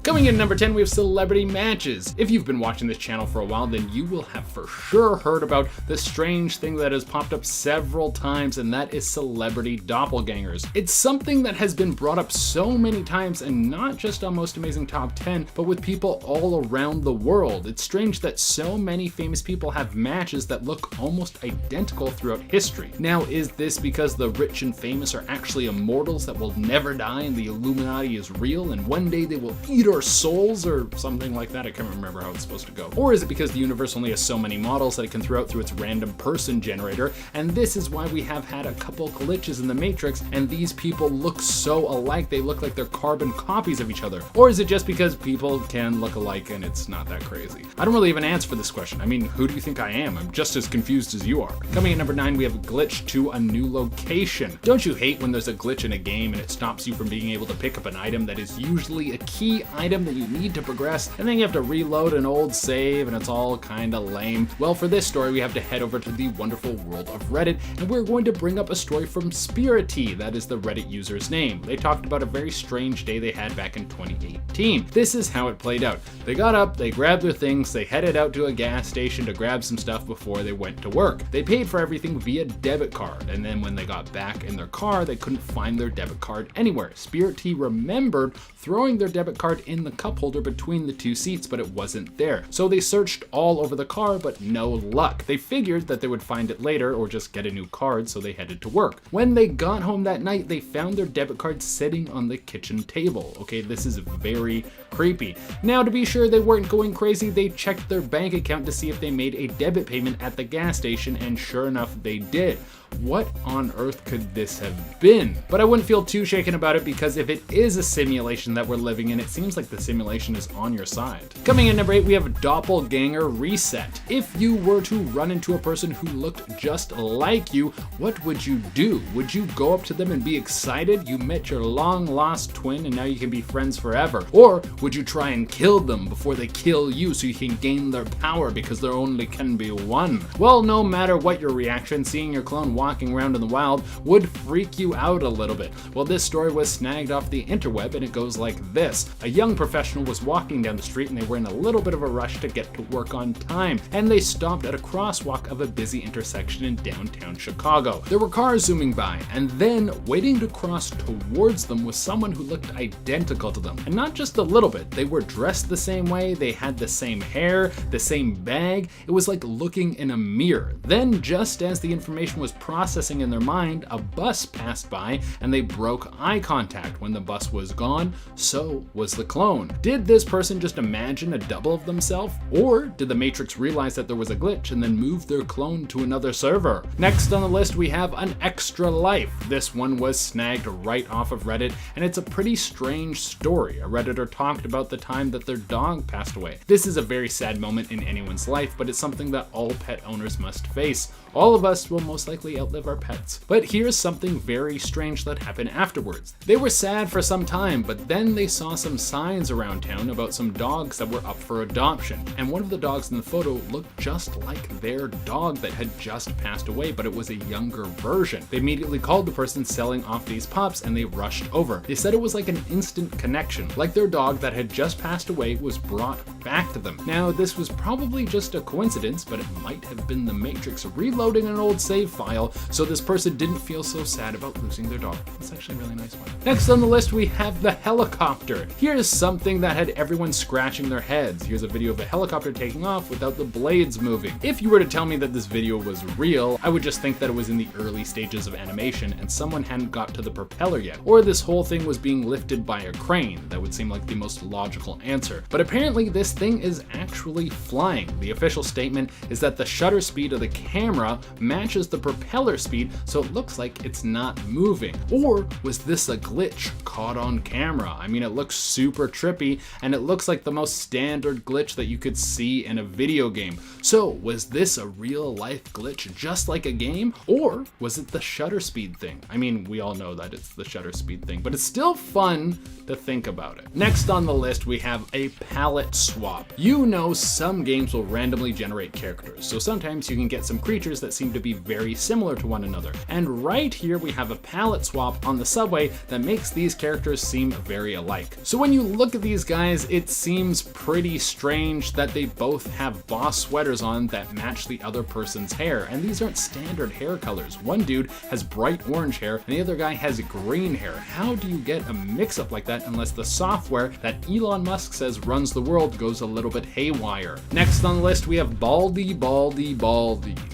Coming in number 10, we have celebrity matches. If you've been watching this channel for a while, then you will have for sure heard about the strange thing that has popped up several times, and that is celebrity doppelgangers. It's something that has been brought up so many times, and not just on Most Amazing Top 10, but with people all around the world. It's strange that so many famous people have matches that look almost identical throughout history. Now, is this because the rich and famous are actually immortals that will never die and the Illuminati is real and one day they will eat our souls or something like that? I can't remember how it's supposed to go. Or is it because the universe only has so many models that it can throw out through its random person generator, and this is why we have had a couple glitches in the Matrix and these people look so alike, they look like they're carbon copies of each other? Or is it just because people can look alike and it's not that crazy? I don't really have an answer for this question. I mean, who do you think I am? I'm just as confused as you are. Coming in number 9, we have a glitch to a new location. Don't you hate when there's a glitch in a game and it stops you from being able to pick up an item that is usually a key item that you need to progress, and then you have to reload an old save and it's all kinda lame? Well, for this story, we have to head over to the wonderful world of Reddit, and we're going to bring up a story from Spirity, that is the Reddit user's name. They talked about a very strange day they had back in 2018. This is how it played out. They got up, they grabbed their things, they headed out to a gas station to grab some stuff before they went to work. They paid for everything via debit card, and then when they got back in their car, they couldn't find their debit card anywhere. Spirity remembered throwing their debit card in the cup holder between the two seats, but it wasn't there. So they searched all over the car, but no luck. They figured that they would find it later or just get a new card, so they headed to work. When they got home that night, they found their debit card sitting on the kitchen table. Okay, this is very creepy. Now, to be sure they weren't going crazy, they checked their bank account to see if they made a debit payment at the gas station, and sure enough, they did. What on earth could this have been? But I wouldn't feel too shaken about it, because if it is a simulation that we're living in, it seems like the simulation is on your side. Coming in number 8, we have Doppelganger Reset. If you were to run into a person who looked just like you, what would you do? Would you go up to them and be excited you met your long lost twin and now you can be friends forever? Or would you try and kill them before they kill you so you can gain their power, because there only can be one? Well, no matter what your reaction, seeing your clone walking around in the wild would freak you out a little bit. Well, this story was snagged off the interweb, and it goes like this. A young professional was walking down the street and they were in a little bit of a rush to get to work on time, and they stopped at a crosswalk of a busy intersection in downtown Chicago. There were cars zooming by, and then waiting to cross towards them was someone who looked identical to them. And not just a little bit, they were dressed the same way, they had the same hair, the same bag. It was like looking in a mirror. Then, just as the information was processing in their mind, a bus passed by and they broke eye contact. When the bus was gone, so was the clone. Did this person just imagine a double of themselves? Or did the Matrix realize that there was a glitch and then move their clone to another server? Next on the list, we have An Extra Life. This one was snagged right off of Reddit, and it's a pretty strange story. A Redditor talked about the time that their dog passed away. This is a very sad moment in anyone's life, but it's something that all pet owners must face. All of us will most likely outlive our pets. But here's something very strange that happened afterwards. They were sad for some time, but then they saw some signs around town about some dogs that were up for adoption. And one of the dogs in the photo looked just like their dog that had just passed away, but it was a younger version. They immediately called the person selling off these pups and they rushed over. They said it was like an instant connection, like their dog that had just passed away was brought back to them. Now, this was probably just a coincidence, but it might have been the Matrix reloading an old save file, so this person didn't feel so sad about losing their dog. It's actually a really nice one. Next on the list, we have the helicopter. Here's something that had everyone scratching their heads. Here's a video of a helicopter taking off without the blades moving. If you were to tell me that this video was real, I would just think that it was in the early stages of animation and someone hadn't got to the propeller yet, or this whole thing was being lifted by a crane. That would seem like the most logical answer. But apparently this thing is actually flying. The official statement is that the shutter speed of the camera matches the propeller speed, so it looks like it's not moving. Or was this a glitch caught on camera? I mean, it looks super trippy, and it looks like the most standard glitch that you could see in a video game. So was this a real life glitch just like a game? Or was it the shutter speed thing? I mean, we all know that it's the shutter speed thing, but it's still fun to think about it. Next on the list, we have a palette swap. You know, some games will randomly generate characters, so sometimes you can get some creatures that seem to be very similar similar to one another. And right here we have a palette swap on the subway that makes these characters seem very alike. So when you look at these guys, it seems pretty strange that they both have boss sweaters on that match the other person's hair, and these aren't standard hair colors. One dude has bright orange hair and the other guy has green hair. How do you get a mix-up like that unless the software that Elon Musk says runs the world goes a little bit haywire? Next on the list we have Baldi.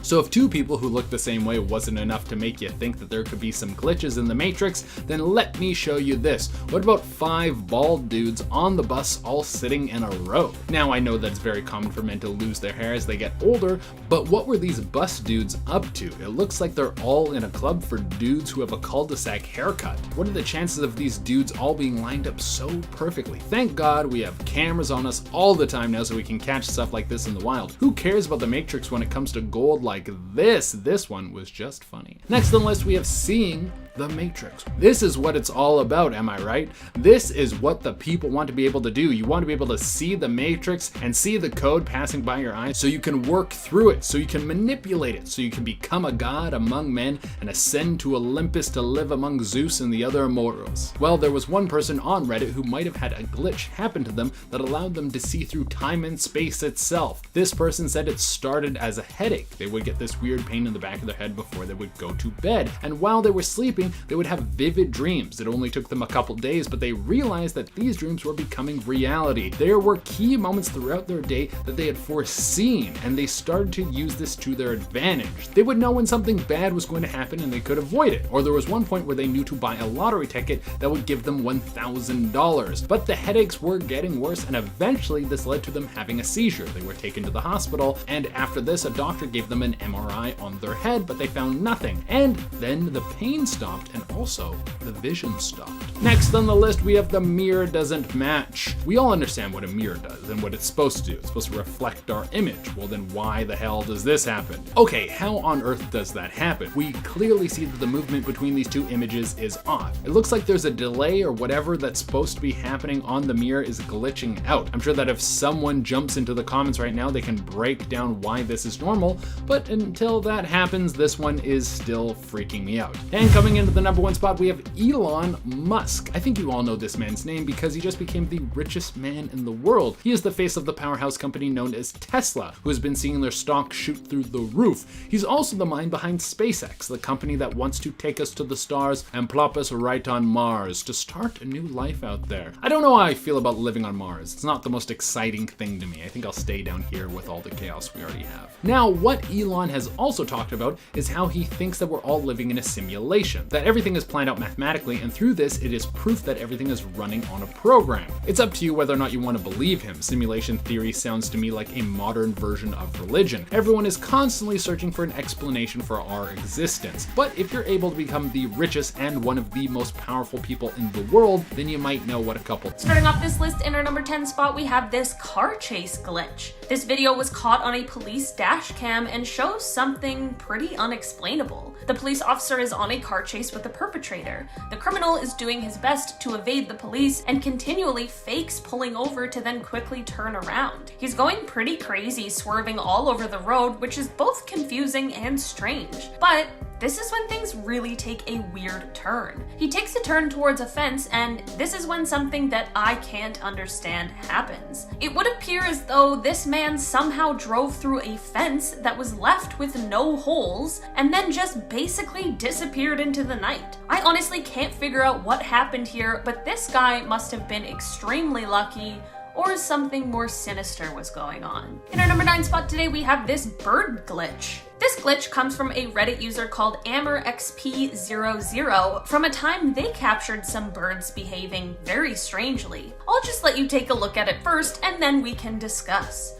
So if two people who look the same way wasn't enough to make you think that there could be some glitches in the Matrix, then let me show you this. What about 5 bald dudes on the bus all sitting in a row? Now I know that it's very common for men to lose their hair as they get older, but what were these bus dudes up to? It looks like they're all in a club for dudes who have a cul-de-sac haircut. What are the chances of these dudes all being lined up so perfectly? Thank God we have cameras on us all the time now so we can catch stuff like this in the wild. Who cares about the Matrix when it comes to gold like this? This one was just funny. Next on the list we have Seeing the Matrix. This is what it's all about, am I right? This is what the people want to be able to do. You want to be able to see the Matrix and see the code passing by your eyes so you can work through it, so you can manipulate it, so you can become a god among men and ascend to Olympus to live among Zeus and the other immortals. Well, there was one person on Reddit who might have had a glitch happen to them that allowed them to see through time and space itself. This person said it started as a headache. They would get this weird pain in the back of their head before they would go to bed, and while they were sleeping, they would have vivid dreams. It only took them a couple days, but they realized that these dreams were becoming reality. There were key moments throughout their day that they had foreseen, and they started to use this to their advantage. They would know when something bad was going to happen and they could avoid it. Or there was one point where they knew to buy a lottery ticket that would give them $1,000. But the headaches were getting worse, and eventually this led to them having a seizure. They were taken to the hospital, and after this, a doctor gave them an MRI on their head, but they found nothing. And then the pain stopped, and also the vision stopped. Next on the list we have the mirror doesn't match. We all understand what a mirror does and what it's supposed to do. It's supposed to reflect our image. Well, then why the hell does this happen? Okay, how on earth does that happen? We clearly see that the movement between these two images is off. It looks like there's a delay or whatever that's supposed to be happening on the mirror is glitching out. I'm sure that if someone jumps into the comments right now, they can break down why this is normal, but until that happens, this one is still freaking me out. And coming into the number 1 spot, we have Elon Musk. I think you all know this man's name because he just became the richest man in the world. He is the face of the powerhouse company known as Tesla, who has been seeing their stock shoot through the roof. He's also the mind behind SpaceX, the company that wants to take us to the stars and plop us right on Mars to start a new life out there. I don't know how I feel about living on Mars. It's not the most exciting thing to me. I think I'll stay down here with all the chaos we already have. Now, what Elon has also talked about is how he thinks that we're all living in a simulation, that everything is planned out mathematically, and through this, it is proof that everything is running on a program. It's up to you whether or not you want to believe him. Simulation theory sounds to me like a modern version of religion. Everyone is constantly searching for an explanation for our existence. But if you're able to become the richest and one of the most powerful people in the world, then you might know what a couple. Starting off this list in our number 10 spot, we have this car chase glitch. This video was caught on a police dash cam and shows something pretty unexplainable. The police officer is on a car chase with the perpetrator. The criminal is doing his best to evade the police and continually fakes pulling over to then quickly turn around. He's going pretty crazy, swerving all over the road, which is both confusing and strange. But this is when things really take a weird turn. He takes a turn towards a fence, and this is when something that I can't understand happens. It would appear as though this man somehow drove through a fence that was left with no holes, and then just basically disappeared into the night. I honestly can't figure out what happened here, but this guy must have been extremely lucky, or something more sinister was going on. In our number 9 spot today, we have this bird glitch. This glitch comes from a Reddit user called AmorXP00 from a time they captured some birds behaving very strangely. I'll just let you take a look at it first, and then we can discuss.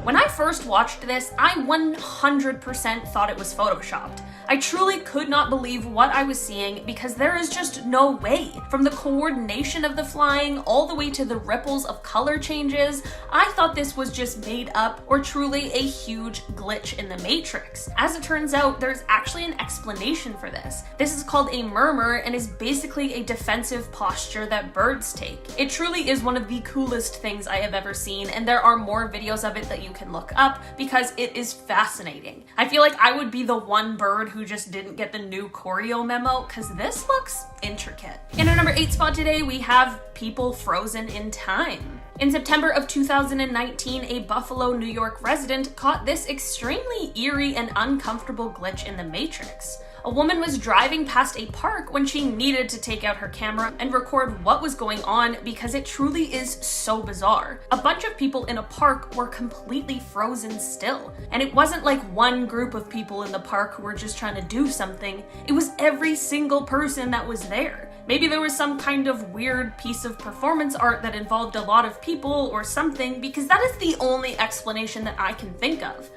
When I first watched this, I 100% thought it was photoshopped. I truly could not believe what I was seeing because there is just no way. From the coordination of the flying all the way to the ripples of color changes, I thought this was just made up or truly a huge glitch in the Matrix. As it turns out, there's actually an explanation for this. This is called a murmur and is basically a defensive posture that birds take. It truly is one of the coolest things I have ever seen, and there are more videos of it that you can look up because it is fascinating. I feel like I would be the one bird who just didn't get the new choreo memo because this looks intricate. In our number 8 spot today, we have people frozen in time. In September of 2019, a Buffalo, New York resident caught this extremely eerie and uncomfortable glitch in the Matrix. A woman was driving past a park when she needed to take out her camera and record what was going on because it truly is so bizarre. A bunch of people in a park were completely frozen still. And it wasn't like one group of people in the park who were just trying to do something. It was every single person that was there. Maybe there was some kind of weird piece of performance art that involved a lot of people or something, because that is the only explanation that I can think of.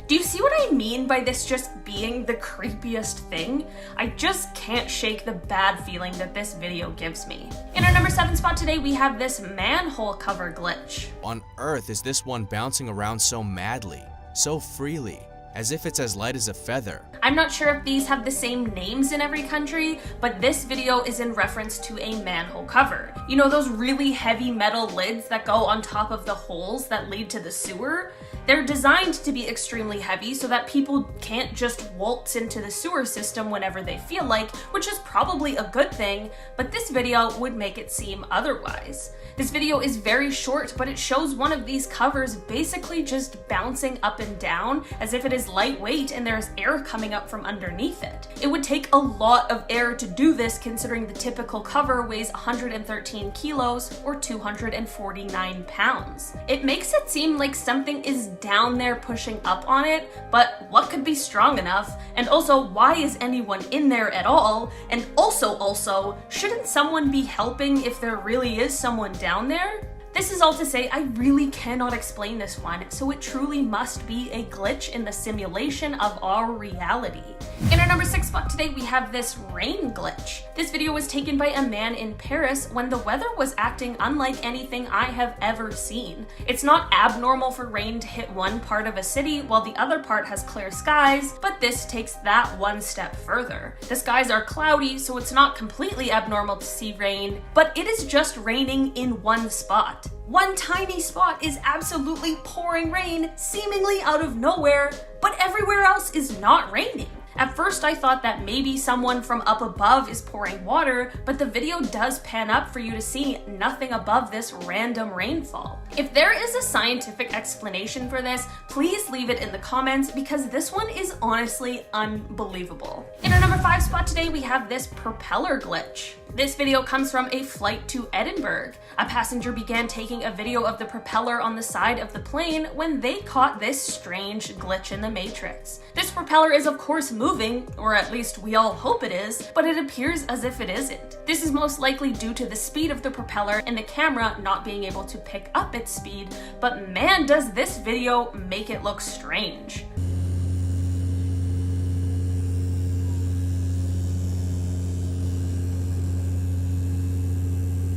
Do you see what I mean by this just being the creepiest thing? I just can't shake the bad feeling that this video gives me. In our number 7 spot today, we have this manhole cover glitch. On Earth is this one bouncing around so madly, so freely, as if it's as light as a feather. I'm not sure if these have the same names in every country, but this video is in reference to a manhole cover. You know those really heavy metal lids that go on top of the holes that lead to the sewer? They're designed to be extremely heavy so that people can't just waltz into the sewer system whenever they feel like, which is probably a good thing, but this video would make it seem otherwise. This video is very short, but it shows one of these covers basically just bouncing up and down as if it is lightweight and there's air coming up from underneath it. It would take a lot of air to do this, considering the typical cover weighs 113 kilos or 249 pounds. It makes it seem like something is down there pushing up on it, but what could be strong enough? And also, why is anyone in there at all? And also, shouldn't someone be helping if there really is someone down there? This is all to say, I really cannot explain this one, so it truly must be a glitch in the simulation of our reality. In our number 6 spot today, we have this rain glitch. This video was taken by a man in Paris when the weather was acting unlike anything I have ever seen. It's not abnormal for rain to hit one part of a city while the other part has clear skies, but this takes that one step further. The skies are cloudy, so it's not completely abnormal to see rain, but it is just raining in one spot. One tiny spot is absolutely pouring rain, seemingly out of nowhere, but everywhere else is not raining. At first I thought that maybe someone from up above is pouring water, but the video does pan up for you to see nothing above this random rainfall. If there is a scientific explanation for this, please leave it in the comments because this one is honestly unbelievable. In our number 5 spot today, we have this propeller glitch. This video comes from a flight to Edinburgh. A passenger began taking a video of the propeller on the side of the plane when they caught this strange glitch in the Matrix. This propeller is of course moving, or at least we all hope it is, but it appears as if it isn't. This is most likely due to the speed of the propeller and the camera not being able to pick up its speed, but man does this video make it look strange.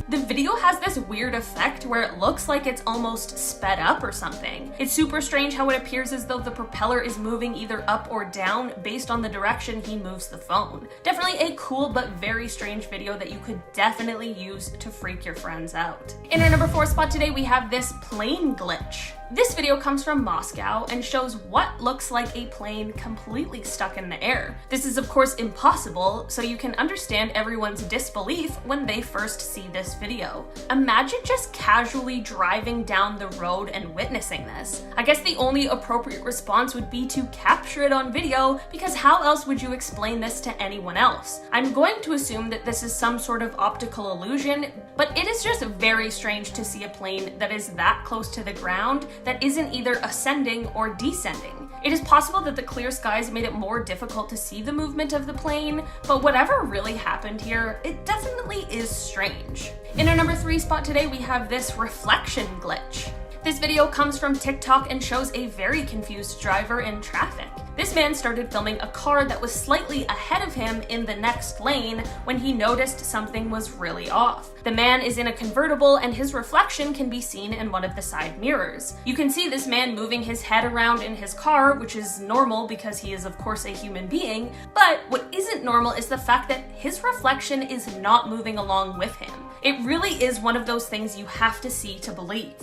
The video has this weird effect where it looks like it's almost sped up or something. It's super strange how it appears as though the propeller is moving either up or down based on the direction he moves the phone. Definitely a cool but very strange video that you could definitely use to freak your friends out. In our number 4 spot today, we have this plane glitch. This video comes from Moscow and shows what looks like a plane completely stuck in the air. This is of course impossible, so you can understand everyone's disbelief when they first see this video. Imagine imagine just casually driving down the road and witnessing this. I guess the only appropriate response would be to capture it on video, because how else would you explain this to anyone else? I'm going to assume that this is some sort of optical illusion, but it is just very strange to see a plane that is that close to the ground that isn't either ascending or descending. It is possible that the clear skies made it more difficult to see the movement of the plane, but whatever really happened here, it definitely is strange. In our number 3 spot today, we have this reflection glitch. This video comes from TikTok and shows a very confused driver in traffic. This man started filming a car that was slightly ahead of him in the next lane when he noticed something was really off. The man is in a convertible and his reflection can be seen in one of the side mirrors. You can see this man moving his head around in his car, which is normal because he is of course a human being, but what isn't normal is the fact that his reflection is not moving along with him. It really is one of those things you have to see to believe.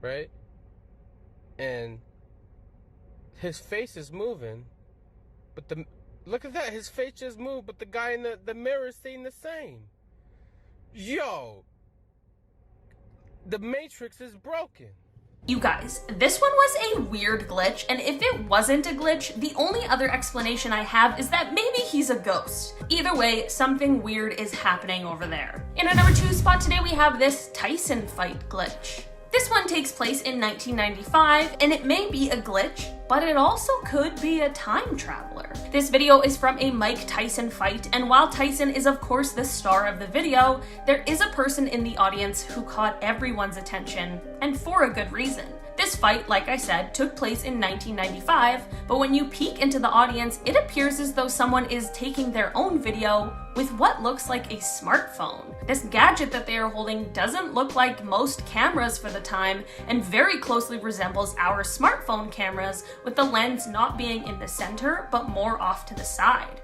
Right? And his face is moving, but look at that, his face just moved, but the guy in the mirror is seeing the same. Yo, the Matrix is broken. You guys, this one was a weird glitch, and if it wasn't a glitch, the only other explanation I have is that maybe he's a ghost. Either way, something weird is happening over there. In our number 2 spot today, we have this Tyson fight glitch. This one takes place in 1995, and it may be a glitch, but it also could be a time traveler. This video is from a Mike Tyson fight, and while Tyson is of course the star of the video, there is a person in the audience who caught everyone's attention, and for a good reason. This fight, like I said, took place in 1995, but when you peek into the audience, it appears as though someone is taking their own video with what looks like a smartphone. This gadget that they are holding doesn't look like most cameras for the time and very closely resembles our smartphone cameras, with the lens not being in the center but more off to the side.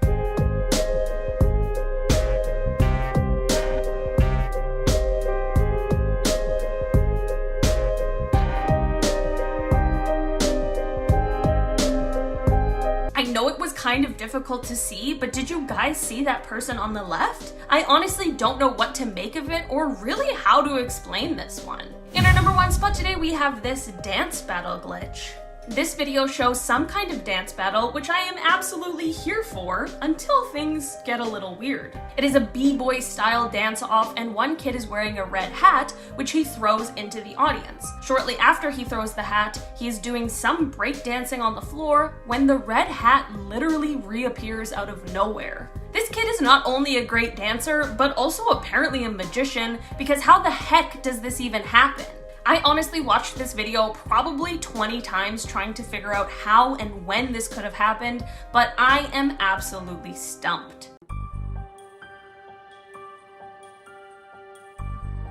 I know it was kind of difficult to see, but did you guys see that person on the left? I honestly don't know what to make of it or really how to explain this one. In our number 1 spot today, we have this dance battle glitch. This video shows some kind of dance battle, which I am absolutely here for until things get a little weird. It is a b-boy style dance-off, and one kid is wearing a red hat, which he throws into the audience. Shortly after he throws the hat, he is doing some breakdancing on the floor when the red hat literally reappears out of nowhere. This kid is not only a great dancer, but also apparently a magician, because how the heck does this even happen? I honestly watched this video probably 20 times trying to figure out how and when this could have happened, but I am absolutely stumped.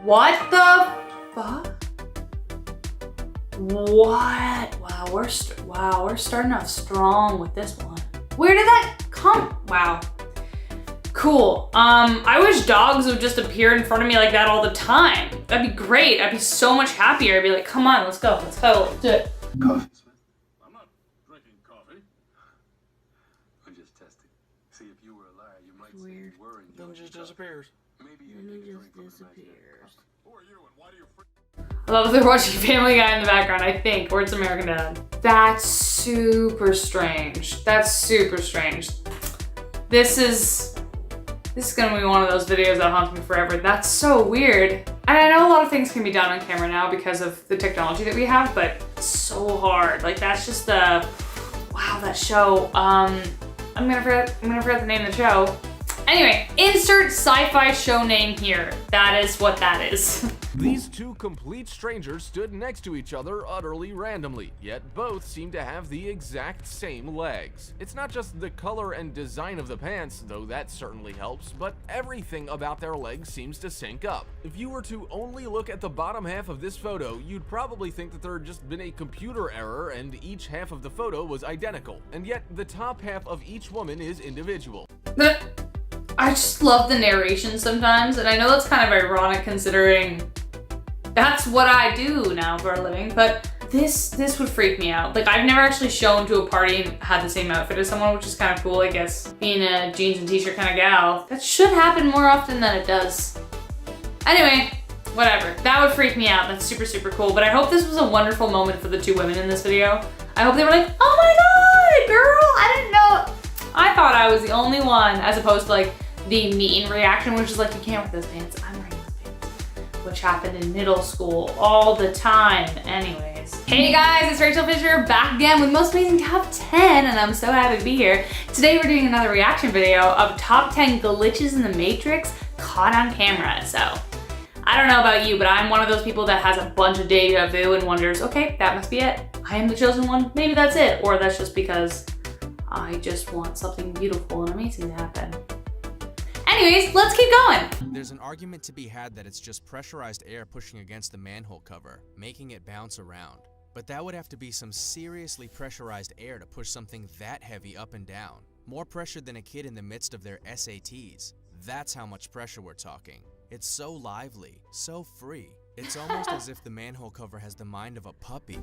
What the fuck? What? Wow, we're starting off strong with this one. Where did that come? Wow. Cool. I wish dogs would just appear in front of me like that all the time. That'd be great. I'd be so much happier. I'd be like, come on, let's go, let's do it. Coffee, Smith? I'm not drinking coffee. I'm just testing. See, if you were a liar, you might say you were enjoying Then just disappears. Maybe you just disappears. Who are you and why do you... I love that they're watching Family Guy in the background, I think, or it's American Dad. That's super strange. That's super strange. This is gonna be one of those videos that haunts me forever. That's so weird. And I know a lot of things can be done on camera now because of the technology that we have, but it's so hard. Like, that's just the, wow, that show. I'm gonna forget the name of the show. Anyway, insert sci-fi show name here. That is what that is. These two complete strangers stood next to each other utterly randomly, yet both seem to have the exact same legs. It's not just the color and design of the pants, though that certainly helps, but everything about their legs seems to sync up. If you were to only look at the bottom half of this photo, you'd probably think that there had just been a computer error and each half of the photo was identical, and yet the top half of each woman is individual. I just love the narration sometimes, and I know that's kind of ironic considering that's what I do now for a living, but this would freak me out. Like, I've never actually shown to a party and had the same outfit as someone, which is kind of cool, I guess, being a jeans and t-shirt kind of gal. That should happen more often than it does. Anyway, whatever. That would freak me out. That's super, super cool. But I hope this was a wonderful moment for the two women in this video. I hope they were like, oh my God, girl, I didn't know. I thought I was the only one, as opposed to like the mean reaction, which is like, you can't wear those pants. I'm wearing those pants. Which happened in middle school all the time. Anyways. Hey guys, it's Rachel Fisher back again with Most Amazing Top 10, and I'm so happy to be here. Today we're doing another reaction video of top 10 glitches in the Matrix caught on camera. So, I don't know about you, but I'm one of those people that has a bunch of deja vu and wonders, okay, that must be it. I am the chosen one, maybe that's it. Or that's just because I just want something beautiful and amazing to happen. Anyways, let's keep going. There's an argument to be had that it's just pressurized air pushing against the manhole cover, making it bounce around. But that would have to be some seriously pressurized air to push something that heavy up and down. More pressure than a kid in the midst of their SATs. That's how much pressure we're talking. It's so lively, so free. It's almost as if the manhole cover has the mind of a puppy.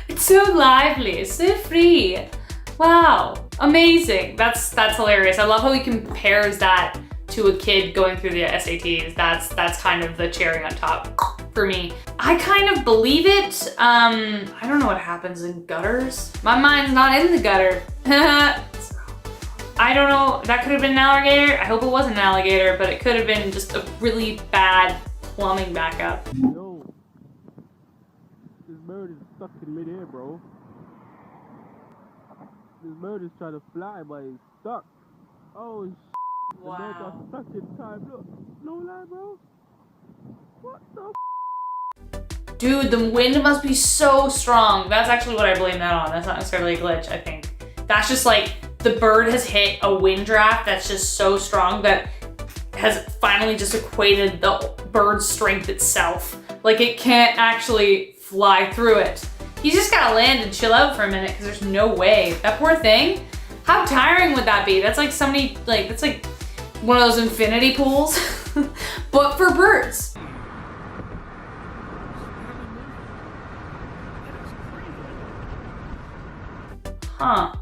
It's so lively, so free. Wow, amazing. That's hilarious. I love how he compares that to a kid going through the SATs. That's kind of the cherry on top for me. I kind of believe it. I don't know what happens in gutters. My mind's not in the gutter. I don't know, that could have been an alligator. I hope it wasn't an alligator, but it could have been just a really bad plumbing backup. Yo, this bird is stuck in midair, bro. This bird is trying to fly, but it's stuck. Oh, Wow. The bird got stuck in time. Look, no lie, bro. What the Dude, the wind must be so strong. That's actually what I blame that on. That's not necessarily a glitch, I think. That's just like, the bird has hit a wind draft that's just so strong that has finally just equated the bird's strength itself. Like, it can't actually fly through it. You just gotta land and chill out for a minute because there's no way. That poor thing, how tiring would that be? That's like somebody, like, that's like one of those infinity pools, but for birds. Huh.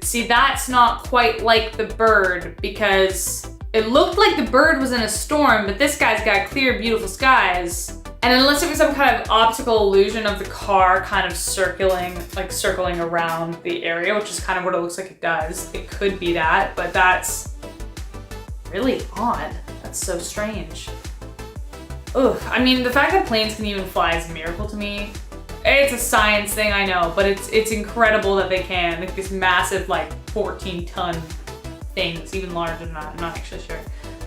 See, that's not quite like the bird because it looked like the bird was in a storm, but this guy's got clear, beautiful skies. And unless it was some kind of optical illusion of the car kind of circling around the area, which is kind of what it looks like it does. It could be that, but that's really odd. That's so strange. Ugh, I mean, the fact that planes can even fly is a miracle to me. It's a science thing, I know, but it's incredible that they can. Like these massive, like 14-ton things, even larger than that. I'm not actually sure.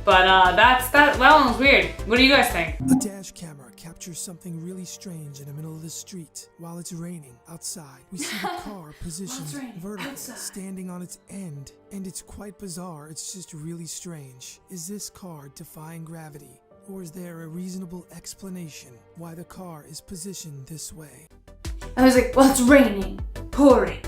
But that one was weird. What do you guys think? A dash camera captures something really strange in the middle of the street. While it's raining outside, we see the car positioned vertically, standing on its end. And it's quite bizarre. It's just really strange. Is this car defying gravity? Or is there a reasonable explanation why the car is positioned this way? I was like, well, it's raining, pouring.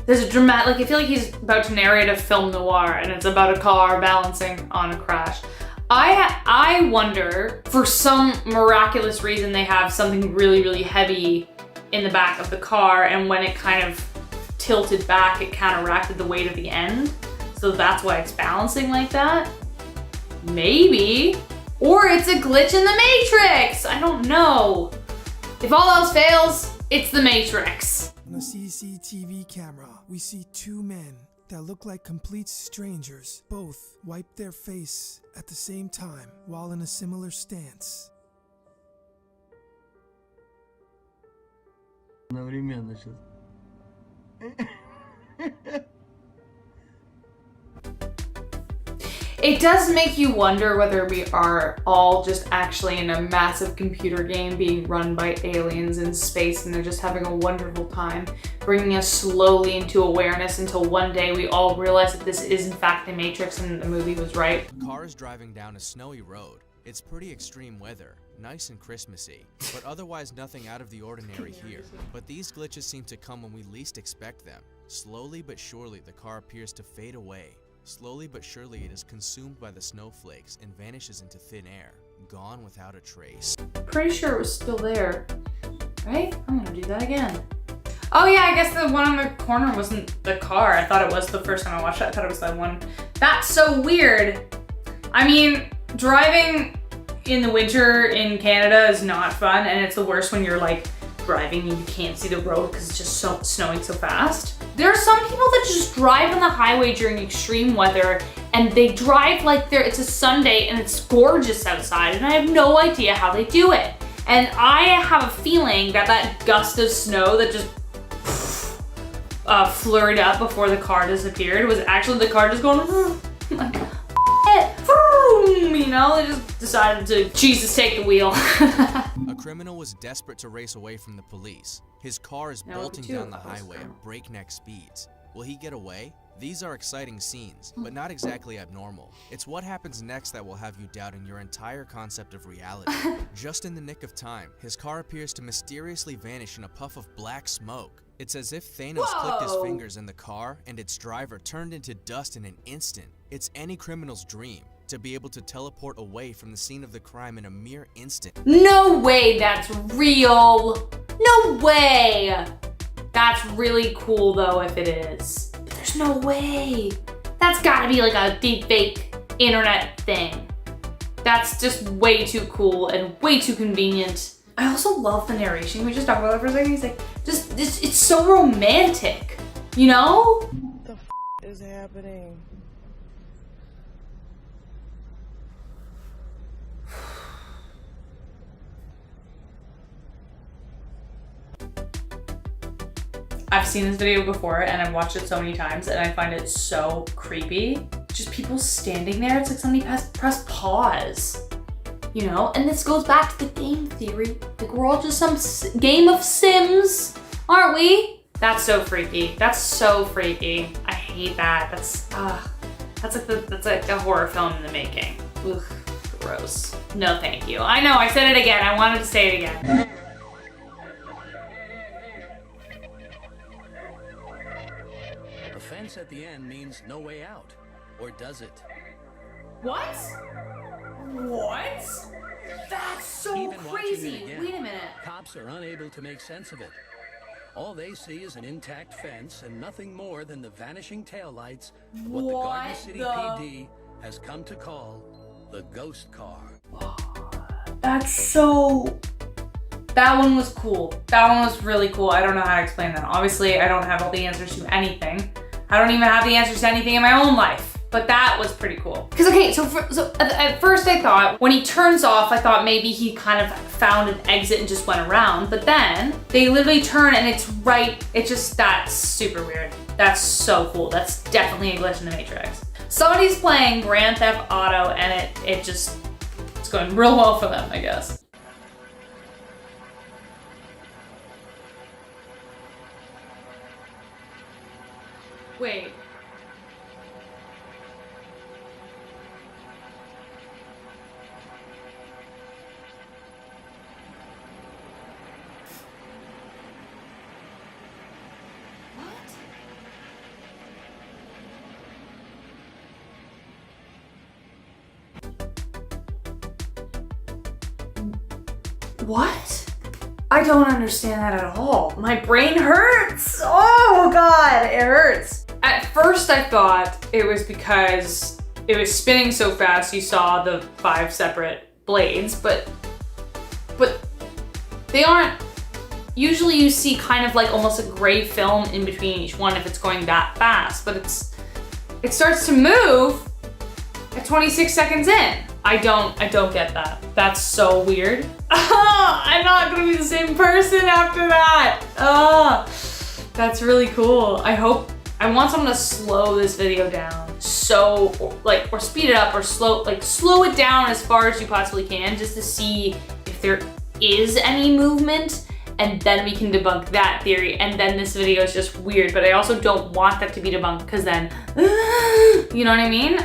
There's a dramatic, like I feel like he's about to narrate a film noir and it's about a car balancing on a crash. I wonder, for some miraculous reason, they have something really, really heavy in the back of the car, and when it kind of tilted back, it counteracted the weight of the end. So that's why it's balancing like that. Maybe. Or it's a glitch in the Matrix! I don't know. If all else fails, it's the Matrix. On a CCTV camera, we see two men that look like complete strangers. Both wipe their face at the same time while in a similar stance. It does make you wonder whether we are all just actually in a massive computer game being run by aliens in space and they're just having a wonderful time, bringing us slowly into awareness until one day we all realize that this is in fact the Matrix and the movie was right. The car is driving down a snowy road. It's pretty extreme weather, nice and Christmassy, but otherwise nothing out of the ordinary here. But these glitches seem to come when we least expect them. Slowly but surely the car appears to fade away. Slowly but surely it is consumed by the snowflakes and vanishes into thin air, gone without a trace. Pretty sure it was still there, right? I'm gonna do that again. Oh yeah, I guess the one on the corner wasn't the car. I thought it was the first time I watched it. I thought it was that one. That's so weird. I mean, driving in the winter in Canada is not fun, and it's the worst when you're like driving and you can't see the road because it's just so snowing so fast. There are some people that just drive on the highway during extreme weather, and they drive like it's a Sunday and it's gorgeous outside, and I have no idea how they do it. And I have a feeling that that gust of snow that just flurried up before the car disappeared was actually the car just going like, you know, they just decided to, Jesus, take the wheel. A criminal was desperate to race away from the police. His car is bolting down the highway at breakneck speeds. Will he get away? These are exciting scenes, but not exactly abnormal. It's what happens next that will have you doubting your entire concept of reality. Just in the nick of time, his car appears to mysteriously vanish in a puff of black smoke. It's as if Thanos clicked his fingers in the car and its driver turned into dust in an instant. It's any criminal's dream to be able to teleport away from the scene of the crime in a mere instant. No way that's real. No way. That's really cool though if it is. But there's no way. That's gotta be like a deep fake internet thing. That's just way too cool and way too convenient. I also love the narration. Can we just talk about that for a second? He's like, it's so romantic, you know? What the f is happening? I've seen this video before and I've watched it so many times and I find it so creepy. Just people standing there, it's like somebody press pause, you know? And this goes back to the game theory. Like we're all just some game of Sims, aren't we? That's so freaky. That's so freaky. I hate that. That's like a horror film in the making. Ugh, gross. No, thank you. I know, I said it again. I wanted to say it again. The fence at the end means no way out. Or does it? What? What? That's so Even watching crazy. it again, Wait a minute. cops are unable to make sense of it. All they see is an intact fence and nothing more than the vanishing taillights of what the Garden City PD has come to call the ghost car. That's so... That one was cool. That one was really cool. I don't know how to explain that. Obviously, I don't have all the answers to anything. I don't even have the answers to anything in my own life. But that was pretty cool. Because, okay, so at first I thought, when he turns off, I thought maybe he kind of found an exit and just went around. But then, they literally turn and it's right, that's super weird. That's so cool. That's definitely a glitch in the Matrix. Somebody's playing Grand Theft Auto and it's going real well for them, I guess. Wait. What? I don't understand that at all. My brain hurts. Oh God, it hurts. At first I thought it was because it was spinning so fast you saw the 5 separate blades, but they aren't. Usually you see kind of like almost a gray film in between each one if it's going that fast, but it starts to move at 26 seconds in. I don't get that. That's so weird. I'm not gonna be the same person after that. That's really cool. I want someone to slow this video down. Or speed it up or slow it down as far as you possibly can just to see if there is any movement, and then we can debunk that theory, and then this video is just weird. But I also don't want that to be debunked because then, you know what I mean?